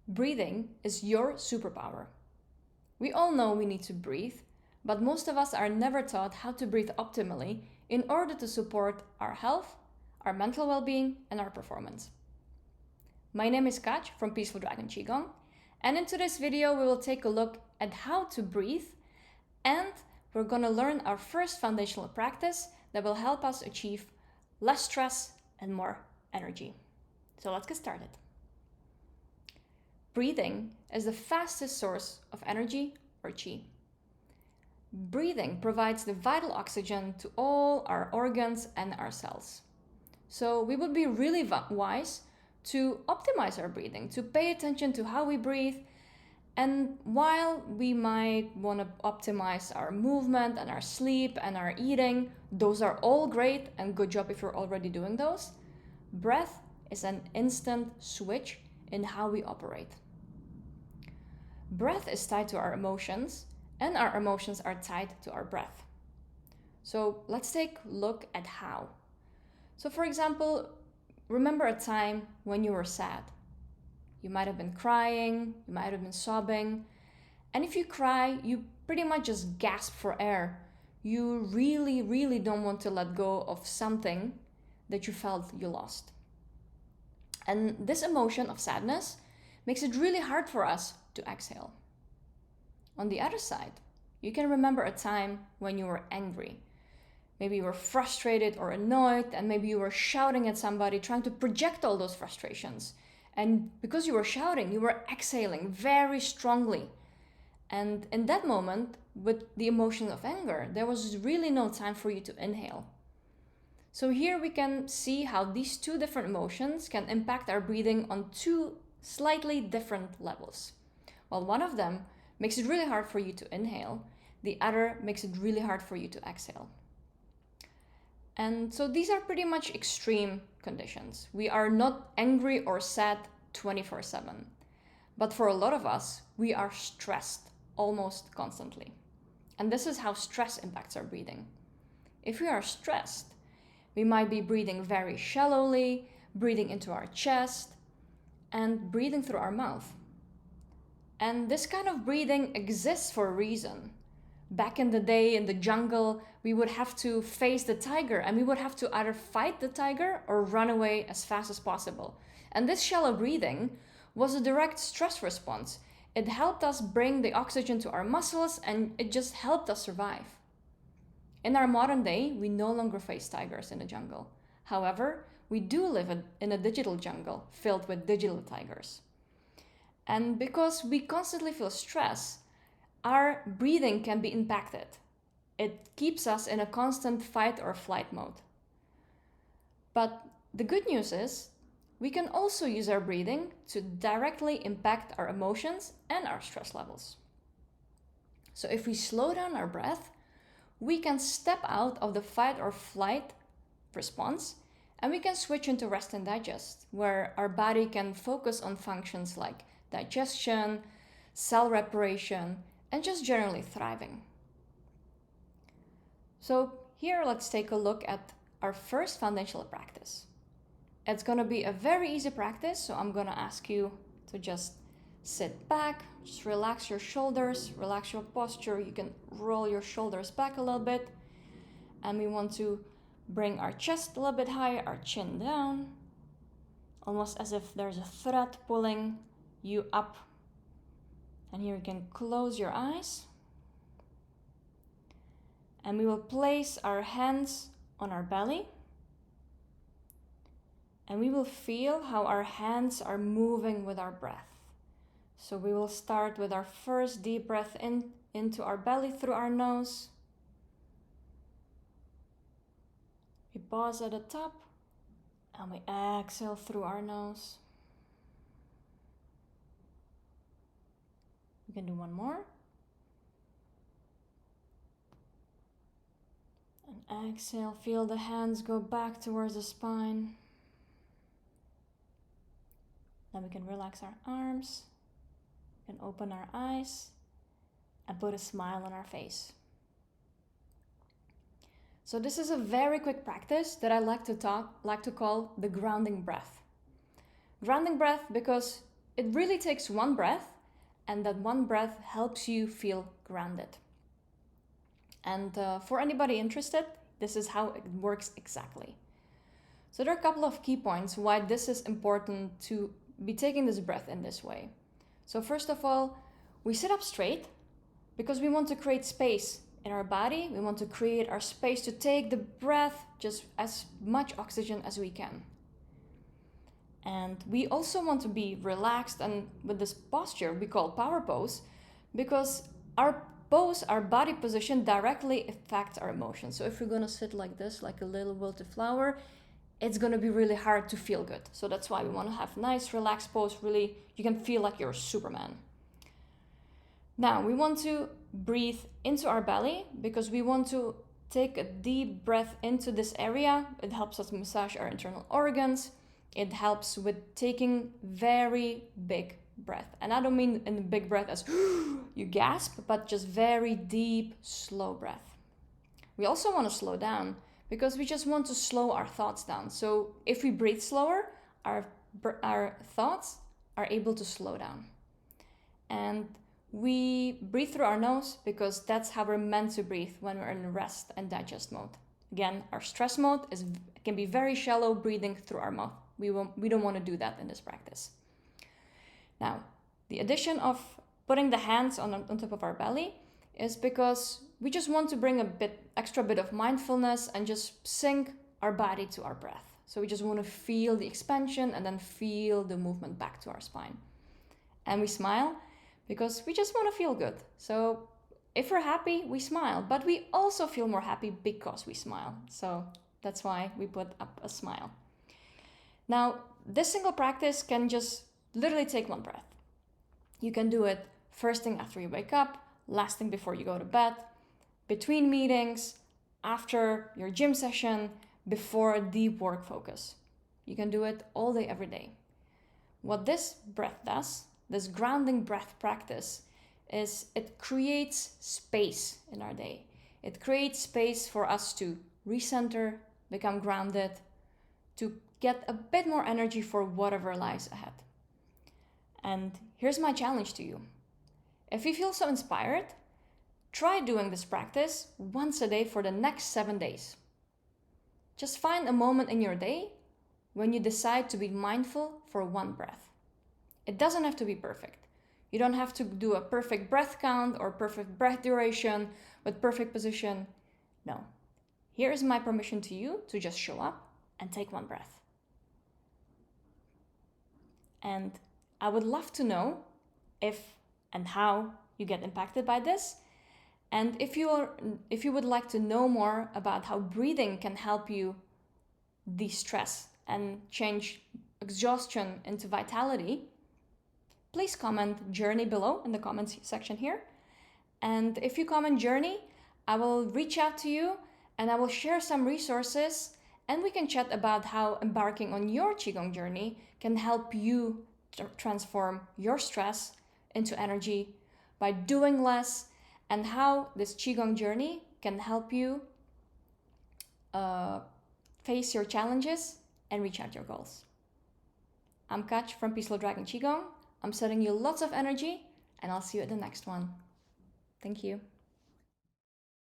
Breathing is your superpower. We all know we need to breathe, but most of us are never taught how to breathe optimally in order to support our health, our mental well-being, and our performance. My name is Kat from Peaceful Dragon QiGong, and in today's video we will take a look at how to breathe, and we're going to learn our first foundational practice that will help us achieve less stress and more energy. So let's get started. Breathing is the fastest source of energy, or qi. Breathing provides the vital oxygen to all our organs and our cells. So we would be really wise to optimize our breathing, to pay attention to how we breathe. And while we might want to optimize our movement and our sleep and our eating, those are all great and good job if you're already doing those. Breath is an instant switch in how we operate. Breath is tied to our emotions, and our emotions are tied to our breath. So let's take a look at how. So for example, remember a time when you were sad. You might have been crying, you might have been sobbing, and if you cry, you pretty much just gasp for air. You really don't want to let go of something that you felt you lost. And this emotion of sadness makes it really hard for us to exhale. On the other side, you can remember a time when you were angry. Maybe you were frustrated or annoyed, and maybe you were shouting at somebody, trying to project all those frustrations. And because you were shouting, you were exhaling very strongly. And in that moment, with the emotion of anger, there was really no time for you to inhale. So here we can see how these two different emotions can impact our breathing on two slightly different levels. While one of them makes it really hard for you to inhale, the other makes it really hard for you to exhale. And so these are pretty much extreme conditions. We are not angry or sad 24/7. But for a lot of us, we are stressed almost constantly. And this is how stress impacts our breathing. If we are stressed, we might be breathing very shallowly, breathing into our chest, and breathing through our mouth. And this kind of breathing exists for a reason. Back in the day in the jungle, we would have to face the tiger, and we would have to either fight the tiger or run away as fast as possible. And this shallow breathing was a direct stress response. It helped us bring the oxygen to our muscles, and it just helped us survive. In our modern day, we no longer face tigers in the jungle. However, we do live in a digital jungle filled with digital tigers. And because we constantly feel stress, our breathing can be impacted. It keeps us in a constant fight or flight mode. But the good news is, we can also use our breathing to directly impact our emotions and our stress levels. So if we slow down our breath, we can step out of the fight or flight response, and we can switch into rest and digest, where our body can focus on functions like digestion, cell reparation, and just generally thriving. So here let's take a look at our first foundational practice. It's going to be a very easy practice, so I'm going to ask you to just sit back, just relax your shoulders, relax your posture. You can roll your shoulders back a little bit, and we want to bring our chest a little bit higher, our chin down, almost as if there's a thread pulling you up. And here you can close your eyes. And we will place our hands on our belly. And we will feel how our hands are moving with our breath. So we will start with our first deep breath into our belly through our nose. We pause at the top and we exhale through our nose. We can do one more. And exhale, feel the hands go back towards the spine. Then we can relax our arms, we can open our eyes, and put a smile on our face. So this is a very quick practice that I like to call the grounding breath. Grounding breath because it really takes one breath, and that one breath helps you feel grounded. And for anybody interested, this is how it works exactly. So there are a couple of key points why this is important to be taking this breath in this way. So first of all, we sit up straight because we want to create space in our body. We want to create our space to take the breath, just as much oxygen as we can. And we also want to be relaxed, and with this posture we call power pose, because our pose, our body position directly affects our emotions. So if we're gonna sit like this, like a little wilted flower, it's gonna be really hard to feel good. So that's why we want to have nice relaxed pose, really you can feel like you're Superman. Now we want to breathe into our belly because we want to take a deep breath into this area. It helps us massage our internal organs. It helps with taking very big breath. And I don't mean in a big breath as you gasp, but just very deep, slow breath. We also want to slow down because we just want to slow our thoughts down. So if we breathe slower, our thoughts are able to slow down. And we breathe through our nose because that's how we're meant to breathe when we're in rest and digest mode. Again, our stress mode can be very shallow breathing through our mouth. We don't want to do that in this practice. Now, the addition of putting the hands on top of our belly is because we just want to bring extra bit of mindfulness and just sync our body to our breath. So we just want to feel the expansion and then feel the movement back to our spine. And we smile because we just want to feel good. So if we're happy, we smile, but we also feel more happy because we smile. So that's why we put up a smile. Now, this single practice can just literally take one breath. You can do it first thing after you wake up, last thing before you go to bed, between meetings, after your gym session, before a deep work focus. You can do it all day, every day. What this breath does, this grounding breath practice, is it creates space in our day. It creates space for us to recenter, become grounded, to get a bit more energy for whatever lies ahead. And here's my challenge to you. If you feel so inspired, try doing this practice once a day for the next 7 days. Just find a moment in your day when you decide to be mindful for one breath. It doesn't have to be perfect. You don't have to do a perfect breath count or perfect breath duration with perfect position. No. Here is my permission to you to just show up and take one breath. And I would love to know if and how you get impacted by this. And if you would like to know more about how breathing can help you de-stress and change exhaustion into vitality, please comment journey below in the comments section here. And if you comment journey, I will reach out to you and I will share some resources, and we can chat about how embarking on your Qigong journey can help you transform your stress into energy by doing less, and how this Qigong journey can help you face your challenges and reach out your goals. I'm Kach from Peaceful Dragon QiGong. I'm sending you lots of energy, and I'll see you at the next one. Thank you.